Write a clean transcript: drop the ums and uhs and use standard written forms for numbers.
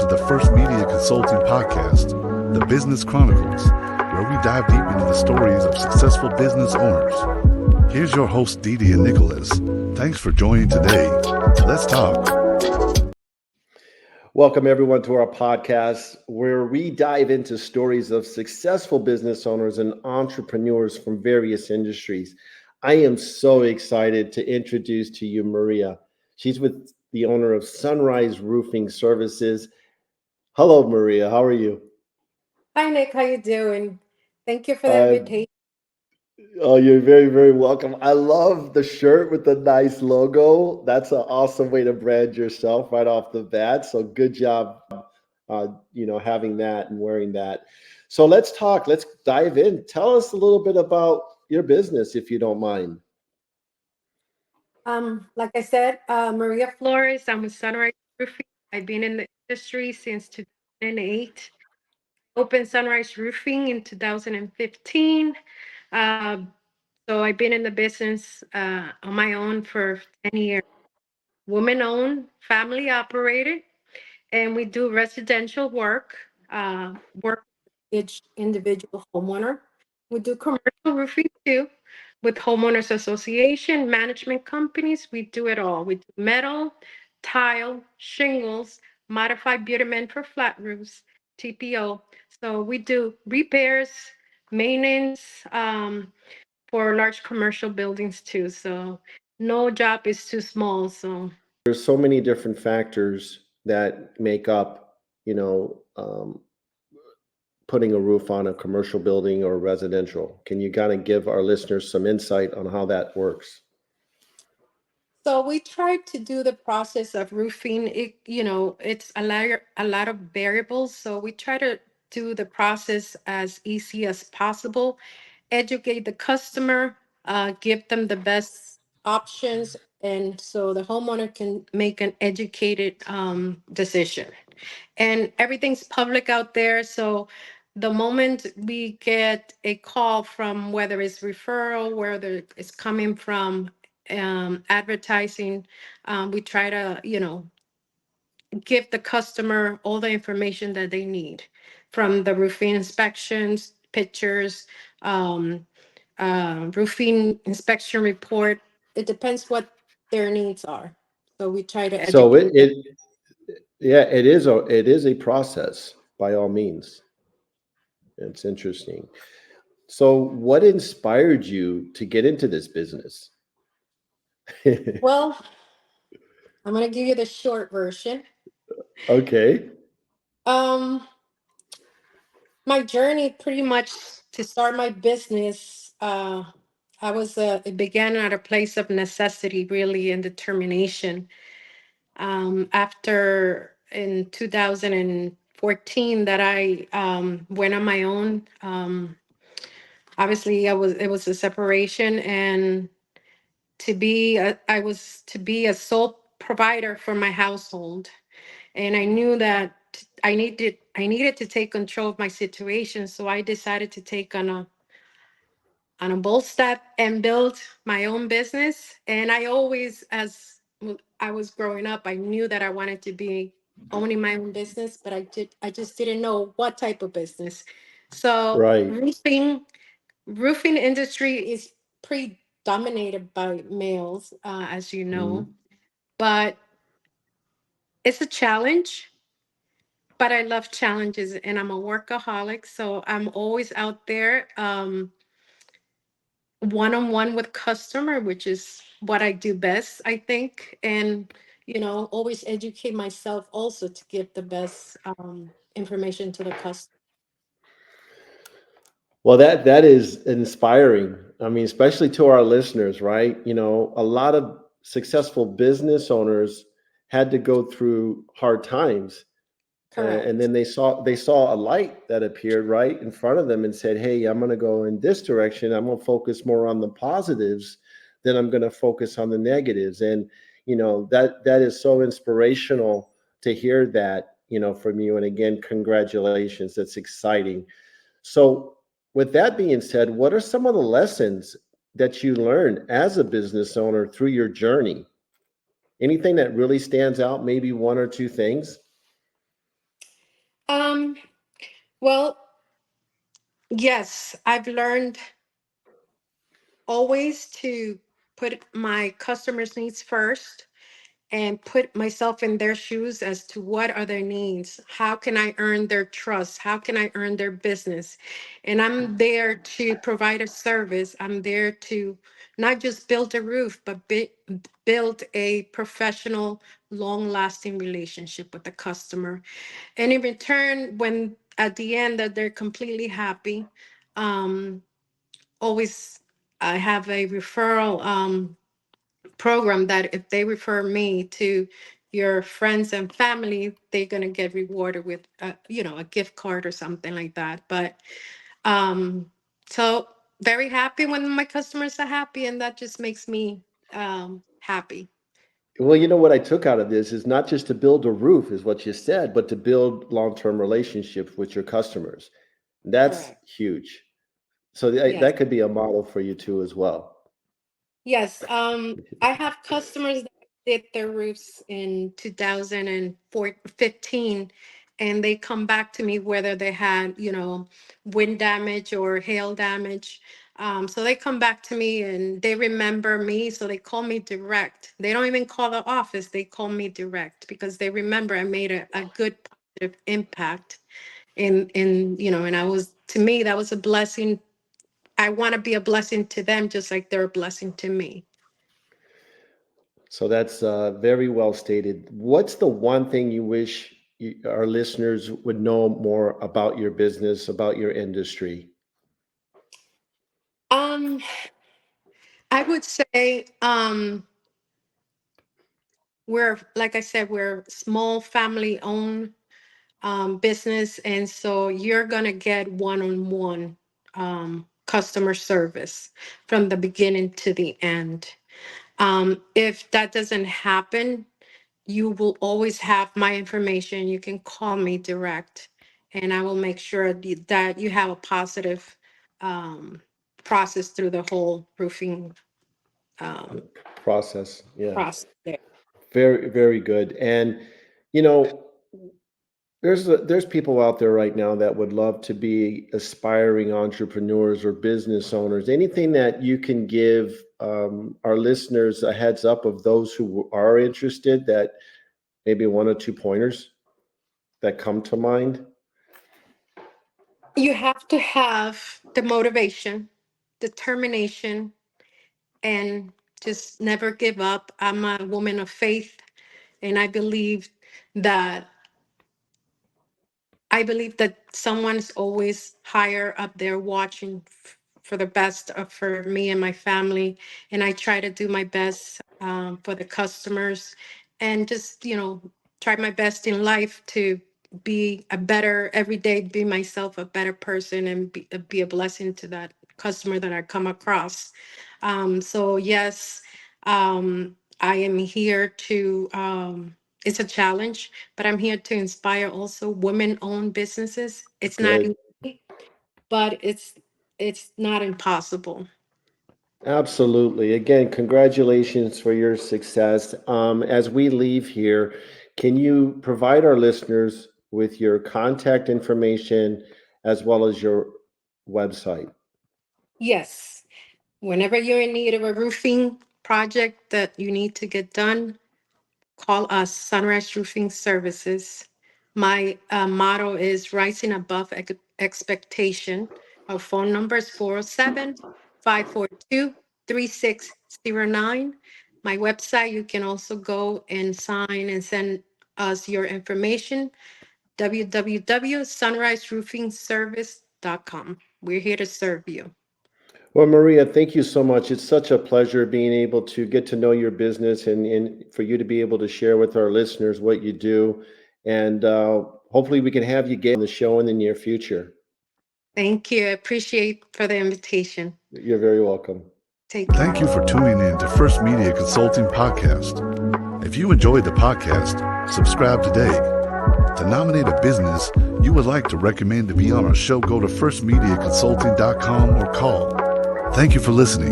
to the first media consulting podcast, the Business Chronicles, where we dive deep into the stories of successful business owners. Here's your host, Didi and Nicholas. Thanks for joining today. Let's talk. Welcome, everyone, to our podcast, where we dive into stories of successful business owners and entrepreneurs from various industries. I am so excited to introduce to you Maria. She's with the owner of Sunrise Roofing Services. Hello, Maria. How are you? Hi, Nick. How you doing? Thank you for the Uh, invitation. oh, you're very, very welcome. I love the shirt with the nice logo. That's an awesome way to brand yourself right off the bat. So good job, having that and wearing that. So let's talk. Let's dive in. Tell us a little bit about your business, if you don't mind. Like I said, Maria Flores. I'm with Sunrise Roofing. I've been in the industry since 2008. Opened Sunrise Roofing in 2015. Uh, so I've been in the business on my own for 10 years. Woman-owned, family-operated, and we do residential work. Work with each individual homeowner. We do commercial roofing too, with homeowners association, management companies. We do it all. We do metal, tile, shingles, modified bitumen for flat roofs, TPO. So we do repairs, maintenance for large commercial buildings too. So no job is too small. So There's so many different factors that make up, putting a roof on a commercial building or residential. Can you kind of give our listeners some insight on how that works? So we try to do the process of roofing. It's a lot of variables. So we try to do the process as easy as possible, educate the customer, give them the best options, and so the homeowner can make an educated decision. And everything's public out there. So the moment we get a call from whether it's referral, whether it's coming from advertising, we try to, give the customer all the information that they need from the roofing inspections, pictures, um, roofing inspection report. It depends what their needs are. So we try to So educate them. it is a process by all means. It's interesting. So what inspired you to get into this business? Well, I'm going to give you the short version. Okay. Um, my journey pretty much to start my business, it began at a place of necessity, really, and determination. After in 2014 that I went on my own, obviously it was a separation, and I was to be a sole provider for my household. And I knew that I needed to take control of my situation. So I decided to take on a bold step and build my own business. And I always, as I was growing up, I knew that I wanted to be owning my own business, but I just didn't know what type of business. So Right. roofing industry is pretty dominated by males, as you know, Mhm. but it's a challenge. But I love challenges, and I'm a workaholic, so I'm always out there, one-on-one with customer, which is what I do best, I think. And always educate myself also to give the best information to the customer. Well, that is inspiring. I mean, especially to our listeners, right? A lot of successful business owners had to go through hard times, and Correct. then they saw a light that appeared right in front of them and said, "Hey, I'm going to go in this direction. I'm going to focus more on the positives than I'm going to focus on the negatives." And that is so inspirational to hear that from you. And again, congratulations. That's exciting. So, with that being said, what are some of the lessons that you learned as a business owner through your journey? Anything that really stands out, maybe one or two things? Um, well, yes, I've learned always to put my customers' needs first and put myself in their shoes as to what are their needs. How can I earn their trust? How can I earn their business? And I'm there to provide a service. I'm there to not just build a roof, but build a professional, long lasting relationship with the customer. And in return, when at the end that they're completely happy, um, always I have a referral program that if they refer me to your friends and family, they're gonna get rewarded with a gift card or something like that. But um, so very happy when my customers are happy, and that just makes me happy. Well, you know what I took out of this is not just to build a roof, is what you said, but to build long-term relationships with your customers. That's Correct. huge. So Yes. that could be a model for you too as well. Yes, I have customers that did their roofs in 2015, and they come back to me whether they had, wind damage or hail damage. So they come back to me and they remember me, so they call me direct. They don't even call the office, they call me direct because they remember I made a good positive impact and to me, that was a blessing. I want to be a blessing to them just like they're a blessing to me. So that's very well stated. What's the one thing you wish our listeners would know more about your business, about your industry? Um, I would say we're like I said, we're small family owned business, and so you're gonna get one-on-one customer service from the beginning to the end. If that doesn't happen, you will always have my information. You can call me direct, and I will make sure that you have a positive um, process through the whole roofing um, Process. Yeah. process there. Very, very good. And you know, there's people out there right now that would love to be aspiring entrepreneurs or business owners. Anything that you can give our listeners a heads up of those who are interested, that maybe one or two pointers that come to mind? You have to have the motivation, determination, and just never give up. I'm a woman of faith, and that I believe that someone's always higher up there watching for the best for me and my family. And I try to do my best for the customers and just, try my best in life to be a better, every day, be myself a better person and be a blessing to that customer that I come across. So, yes, I am here to, it's a challenge, but I'm here to inspire also women-owned businesses. It's not Great. easy, but it's not impossible. Absolutely. Again, congratulations for your success. As we leave here, can you provide our listeners with your contact information as well as your website? Yes. Whenever you're in need of a roofing project that you need to get done, call us, Sunrise Roofing Services. My motto is rising above expectation. Our phone number is 407-542-3609. My website, you can also go and sign and send us your information, www.sunriseroofingservice.com. We're here to serve you. Well, Maria, thank you so much. It's such a pleasure being able to get to know your business and for you to be able to share with our listeners what you do. And hopefully we can have you get on the show in the near future. Thank you. I appreciate for the invitation. You're very welcome. Take care. Thank you for tuning in to First Media Consulting Podcast. If you enjoyed the podcast, subscribe today. To nominate a business you would like to recommend to be on our show, go to firstmediaconsulting.com or call. Thank you for listening.